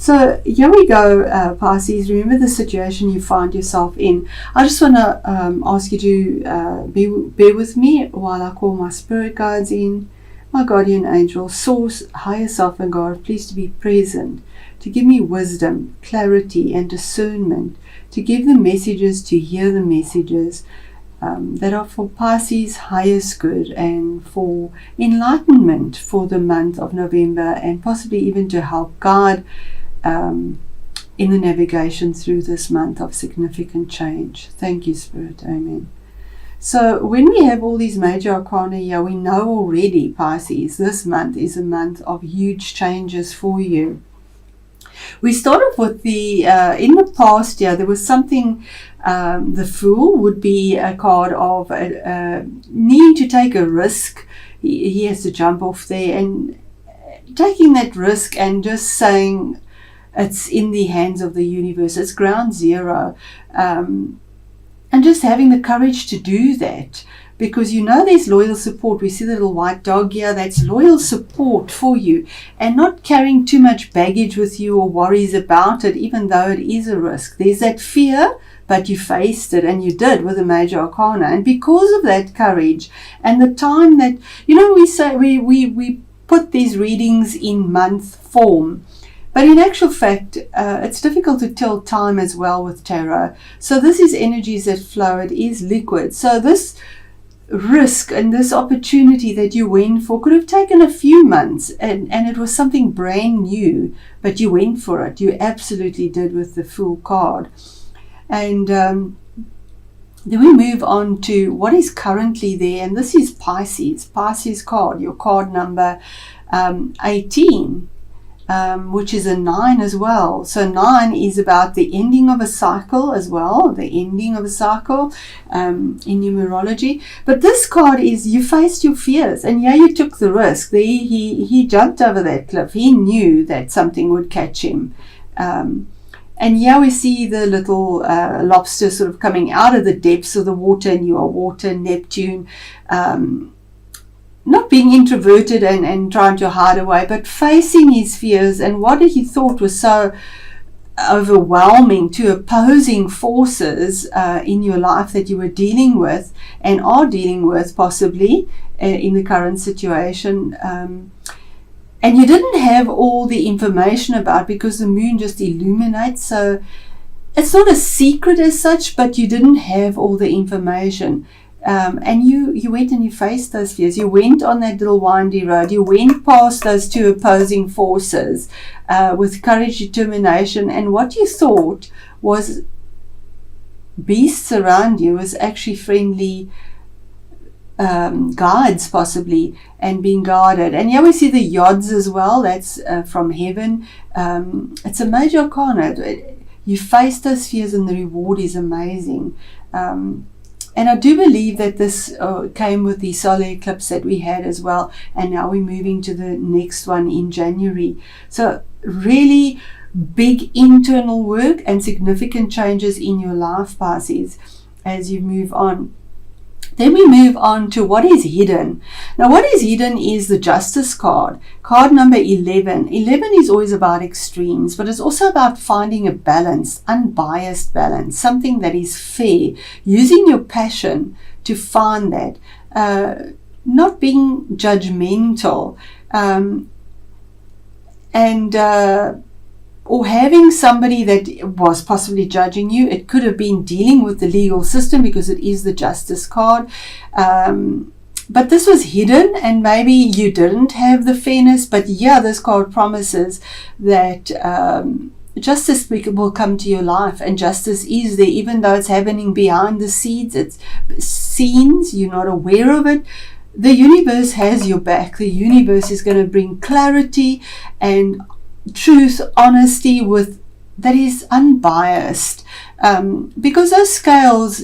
So here we go, Pisces. Remember the situation you find yourself in. I just want to ask you to bear with me while I call my spirit guides in, my guardian angel, source, higher self, and God. Please to be present, to give me wisdom, clarity, and discernment, to give the messages, to hear the messages that are for Pisces' highest good and for enlightenment for the month of November, and possibly even to help guide in the navigation through this month of significant change. Thank you, Spirit. Amen. So when we have all these major arcana here, we know already, Pisces, this month is a month of huge changes for you. We start off with the, in the past year, there was something, the Fool would be a card of needing to take a risk. He has to jump off there and taking that risk and just saying, it's in the hands of the universe. It's ground zero. And just having the courage to do that. Because you know there's loyal support. We see the little white dog here. That's loyal support for you. And not carrying too much baggage with you or worries about it, even though it is a risk. There's that fear, but you faced it, and you did with a major arcana. And because of that courage and the time that, you know, we say we put these readings in month form. But in actual fact, it's difficult to tell time as well with tarot. So this is energies that flow. It is liquid. So this risk and this opportunity that you went for could have taken a few months, and it was something brand new, but you went for it. You absolutely did with the Fool card. And then we move on to what is currently there. And this is Pisces card, your card number 18. Which is a 9 as well. So 9 is about the ending of a cycle as well, the ending of a cycle in numerology. But this card is you faced your fears, and yeah, you took the risk. He jumped over that cliff. He knew that something would catch him. And here we see the little lobster sort of coming out of the depths of the water, and you are water, Neptune. Not being introverted and trying to hide away, but facing his fears and what he thought was so overwhelming to opposing forces in your life that you were dealing with and are dealing with possibly in the current situation. And you didn't have all the information about, because the moon just illuminates. So it's not a secret as such, but you didn't have all the information. And you went and you faced those fears. You went on that little windy road. You went past those two opposing forces with courage, determination, and what you thought was beasts around you was actually friendly guides possibly, and being guarded. And here we see the yods as well. That's from heaven. It's a major arcana. You face those fears and the reward is amazing. And I do believe that this came with the solar eclipse that we had as well. And now we're moving to the next one in January. So really big internal work and significant changes in your life, Pisces, as you move on. Then we move on to what is hidden. Now, what is hidden is the Justice card, card number 11. 11 is always about extremes, but it's also about finding a balance, unbiased balance, something that is fair, using your passion to find that, not being judgmental, or having somebody that was possibly judging you. It could have been dealing with the legal system, because it is the Justice card. But this was hidden, and maybe you didn't have the fairness. But yeah, this card promises that justice will come to your life, and justice is there, even though it's happening behind the scenes. It's scenes, you're not aware of it. The universe has your back. The universe is going to bring clarity and truth, honesty with that is unbiased, because those scales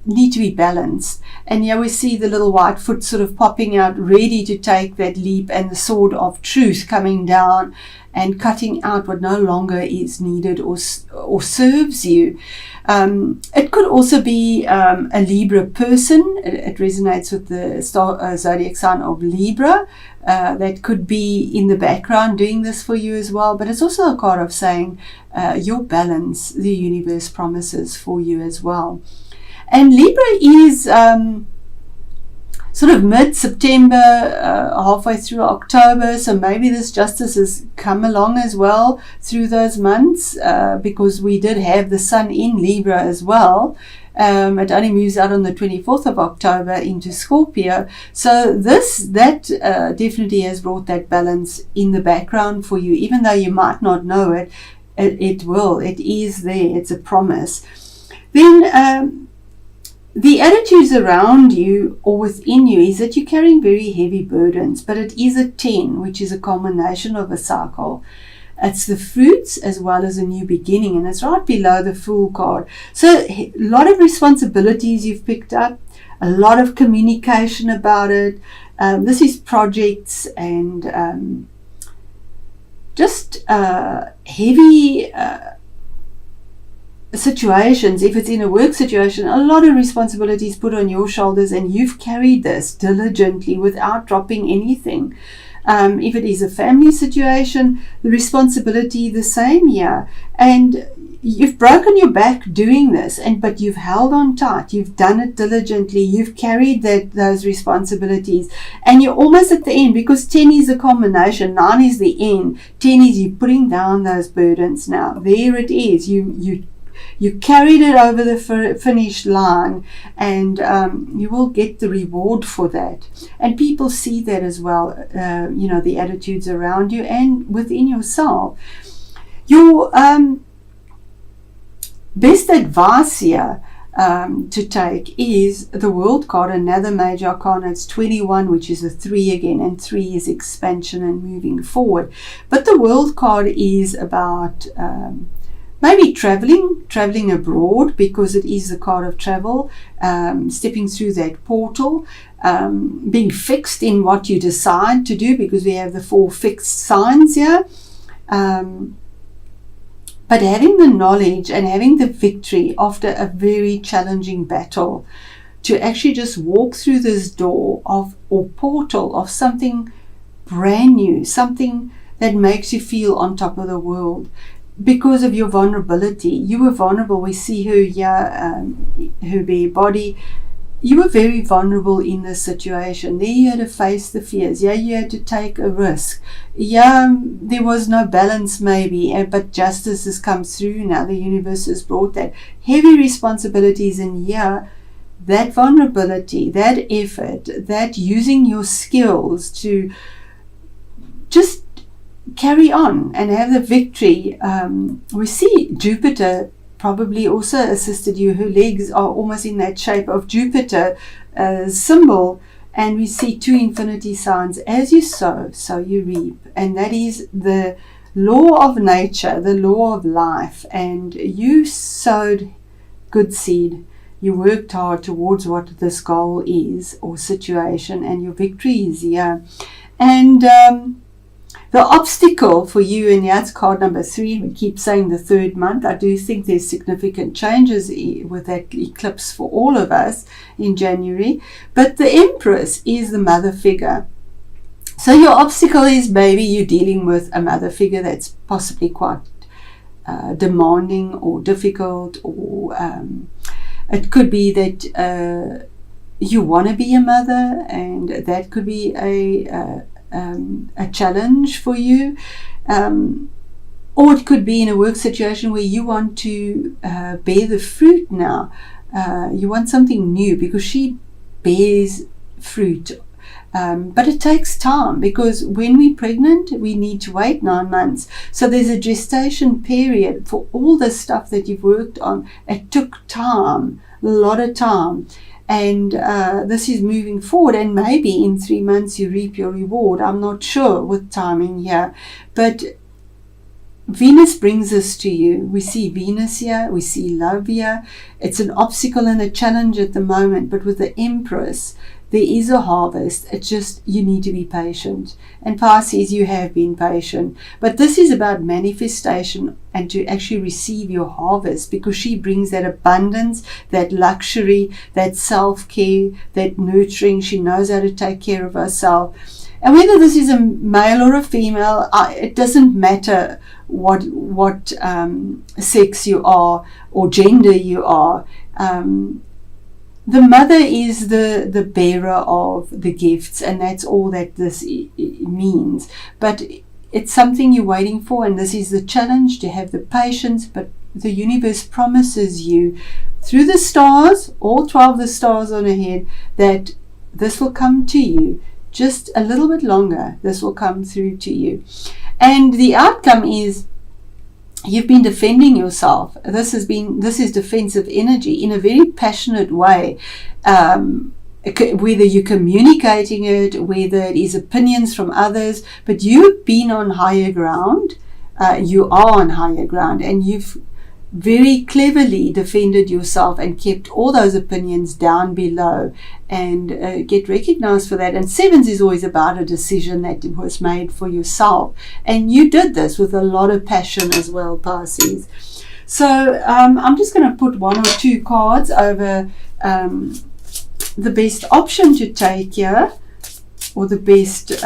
need to be balanced. And here we see the little white foot sort of popping out, ready to take that leap, and the sword of truth coming down and cutting out what no longer is needed or serves you. It could also be a Libra person. It resonates with the zodiac sign of Libra. That could be in the background doing this for you as well. But it's also a card of saying your balance, the universe promises for you as well. And Libra is sort of mid-September, halfway through October, so maybe this justice has come along as well through those months, because we did have the sun in Libra as well. It only moves out on the 24th of October into Scorpio, so that definitely has brought that balance in the background for you, even though you might not know it. It will, it is there, it's a promise. Then the attitudes around you or within you is that you're carrying very heavy burdens, but it is a 10, which is a culmination of a cycle. It's the fruits as well as a new beginning, and it's right below the Fool card. So a lot of responsibilities you've picked up, a lot of communication about it. This is projects and just heavy situations. If it's in a work situation, a lot of responsibilities put on your shoulders, and you've carried this diligently without dropping anything. If it is a family situation, the responsibility the same, and you've broken your back doing this, but you've held on tight, you've done it diligently, you've carried those responsibilities, and you're almost at the end, because 10 is the culmination, 9 is the end, 10 is you putting down those burdens now. There it is, you carried it over the finish line, and you will get the reward for that. And people see that as well, the attitudes around you and within yourself. Your best advice here to take is the World card, another major arcana. It's 21, which is a 3 again, and 3 is expansion and moving forward. But the World card is about maybe traveling abroad, because it is the card of travel, stepping through that portal, being fixed in what you decide to do, because we have the 4 fixed signs here. But having the knowledge and having the victory after a very challenging battle, to actually just walk through this door or portal of something brand new, something that makes you feel on top of the world. Because of your vulnerability, you were vulnerable. We see her here, her bare body. You were very vulnerable in this situation. There you had to face the fears. Yeah, you had to take a risk. Yeah, there was no balance maybe, but justice has come through now. The universe has brought that. Heavy responsibilities, and that vulnerability, that effort, that using your skills to just carry on and have the victory. We see Jupiter probably also assisted you. Her legs are almost in that shape of Jupiter symbol, and we see 2 infinity signs. As you sow, so you reap, and that is the law of nature, the law of life. And you sowed good seed, you worked hard towards what this goal is or situation, and your victory is here. And the obstacle for you, and that's card number 3. We keep saying the 3rd month. I do think there's significant changes with that eclipse for all of us in January. But the Empress is the mother figure. So your obstacle is maybe you're dealing with a mother figure that's possibly quite demanding or difficult, or it could be that you want to be a mother, and that could be a challenge for you, or it could be in a work situation where you want to bear the fruit now. You want something new, because she bears fruit, but it takes time, because when we're pregnant we need to wait 9 months, so there's a gestation period for all the stuff that you've worked on. It took time, a lot of time. And this is moving forward, and maybe in 3 months you reap your reward. I'm not sure with timing here, but Venus brings us to you. We see Venus here, we see love here. It's an obstacle and a challenge at the moment, but with the Empress, There is a harvest. It's just you need to be patient. And Pisces, you have been patient. But this is about manifestation and to actually receive your harvest, because she brings that abundance, that luxury, that self-care, that nurturing. She knows how to take care of herself. And whether this is a male or a female, it doesn't matter what sex you are or gender you are. The mother is the bearer of the gifts, and that's all that this means. But it's something you're waiting for, and this is the challenge, to have the patience. But the universe promises you through the stars, all 12 of the stars on ahead, that this will come to you. Just a little bit longer, this will come through to you. And the outcome is, you've been defending yourself. This is defensive energy in a very passionate way. Whether you're communicating it, whether it is opinions from others, but you've been on higher ground. You are on higher ground, and you've very cleverly defended yourself and kept all those opinions down below, and get recognized for that. And sevens is always about a decision that was made for yourself, and you did this with a lot of passion as well, Pisces. So I'm just going to put one or two cards over the best option to take here, or the best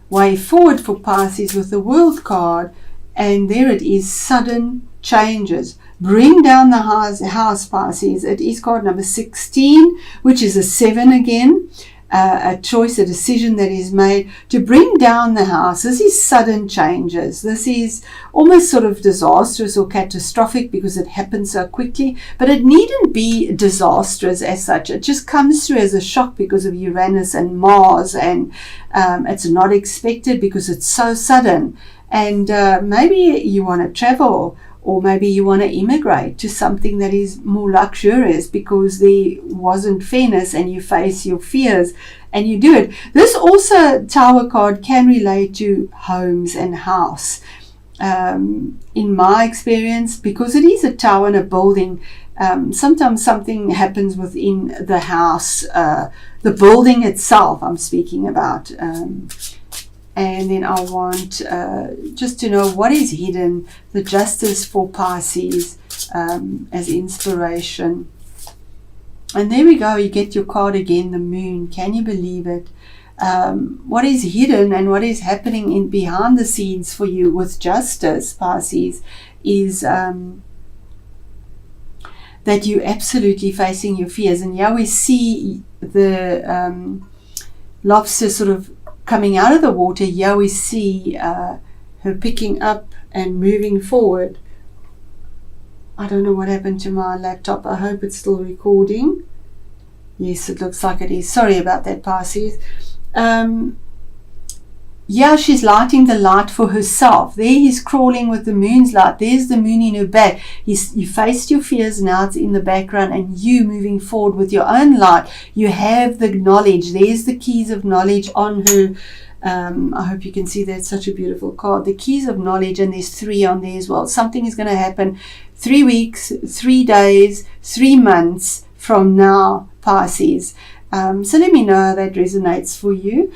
way forward for Pisces with the World card. And there it is, sudden changes. Bring down the house, Pisces. It is card number 16, which is a 7 again. A choice, a decision that is made to bring down the house. This is sudden changes. This is almost sort of disastrous or catastrophic because it happens so quickly, but it needn't be disastrous as such. It just comes through as a shock because of Uranus and Mars, and it's not expected because it's so sudden. And maybe you want to travel, or maybe you want to immigrate to something that is more luxurious because there wasn't fairness, and you face your fears and you do it. This also, Tower card, can relate to homes and house. In my experience, because it is a tower and a building, sometimes something happens within the house, the building itself I'm speaking about. And then I want just to know what is hidden, the Justice for Pisces as inspiration. And there we go, you get your card again, the Moon. Can you believe it? What is hidden and what is happening in behind the scenes for you with Justice, Pisces, is that you're absolutely facing your fears. And here we see the lobster sort of coming out of the water. Here we see her picking up and moving forward. I don't know what happened to my laptop. I hope it's still recording. Yes, it looks like it is. Sorry about that, Pisces. Yeah, she's lighting the light for herself. There he's crawling with the moon's light. There's the moon in her back. You faced your fears, now it's in the background, and you moving forward with your own light. You have the knowledge. There's the keys of knowledge on her. I hope you can see that. Such a beautiful card. The keys of knowledge, and there's 3 on there as well. Something is going to happen 3 weeks, 3 days, 3 months from now, Pisces. So let me know how that resonates for you.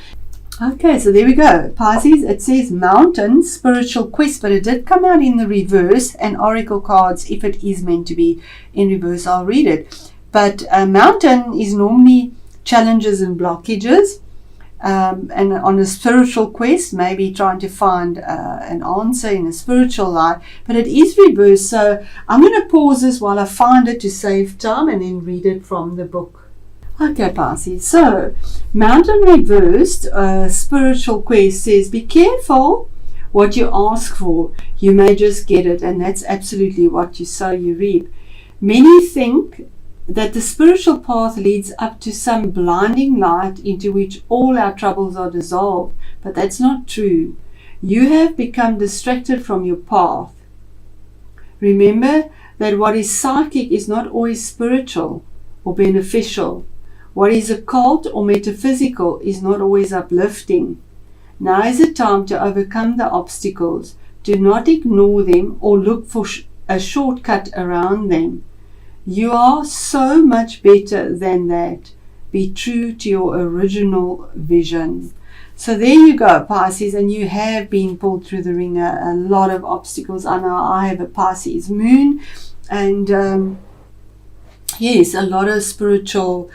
Okay, so there we go. Pisces, it says Mountain, Spiritual Quest, but it did come out in the reverse, and Oracle cards, if it is meant to be in reverse, I'll read it. But Mountain is normally challenges and blockages, and on a spiritual quest, maybe trying to find an answer in a spiritual life, but it is reversed. So I'm going to pause this while I find it to save time, and then read it from the book. Okay, Pisces, so Mountain reversed, spiritual quest says, be careful what you ask for. You may just get it, and that's absolutely what you sow, you reap. Many think that the spiritual path leads up to some blinding light into which all our troubles are dissolved, but that's not true. You have become distracted from your path. Remember that what is psychic is not always spiritual or beneficial. What is occult or metaphysical is not always uplifting. Now is the time to overcome the obstacles. Do not ignore them or look for a shortcut around them. You are so much better than that. Be true to your original vision. So there you go, Pisces, and you have been pulled through the ringer. A lot of obstacles. I know I have a Pisces moon, and yes, a lot of spiritual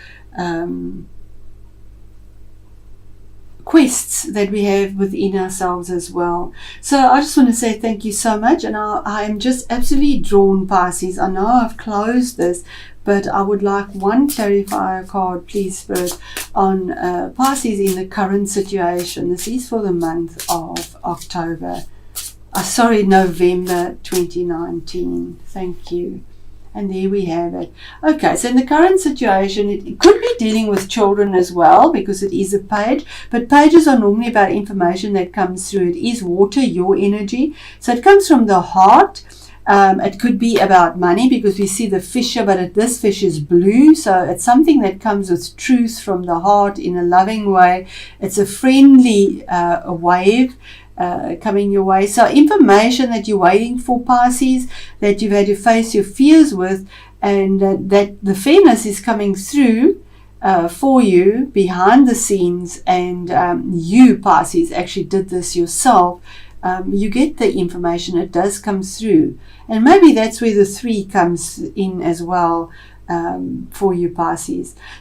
quests that we have within ourselves as well. So I just want to say thank you so much, and I am just absolutely drawn, Pisces. I know I've closed this, but I would like one clarifier card, please, Spirit, on Pisces in the current situation. This is for the month of October. November 2019. Thank you. And there we have it. Okay, so in the current situation, it could be dealing with children as well, because it is a page. But pages are normally about information that comes through. It is water, your energy. So it comes from the heart. It could be about money, because we see the fish here, but this fish is blue. So it's something that comes with truth from the heart in a loving way. It's a friendly wave coming your way. So information that you're waiting for, Pisces, that you've had to face your fears with, and that the fairness is coming through for you behind the scenes, and you, Pisces, actually did this yourself. You get the information, it does come through, and maybe that's where the 3 comes in as well for you, Pisces.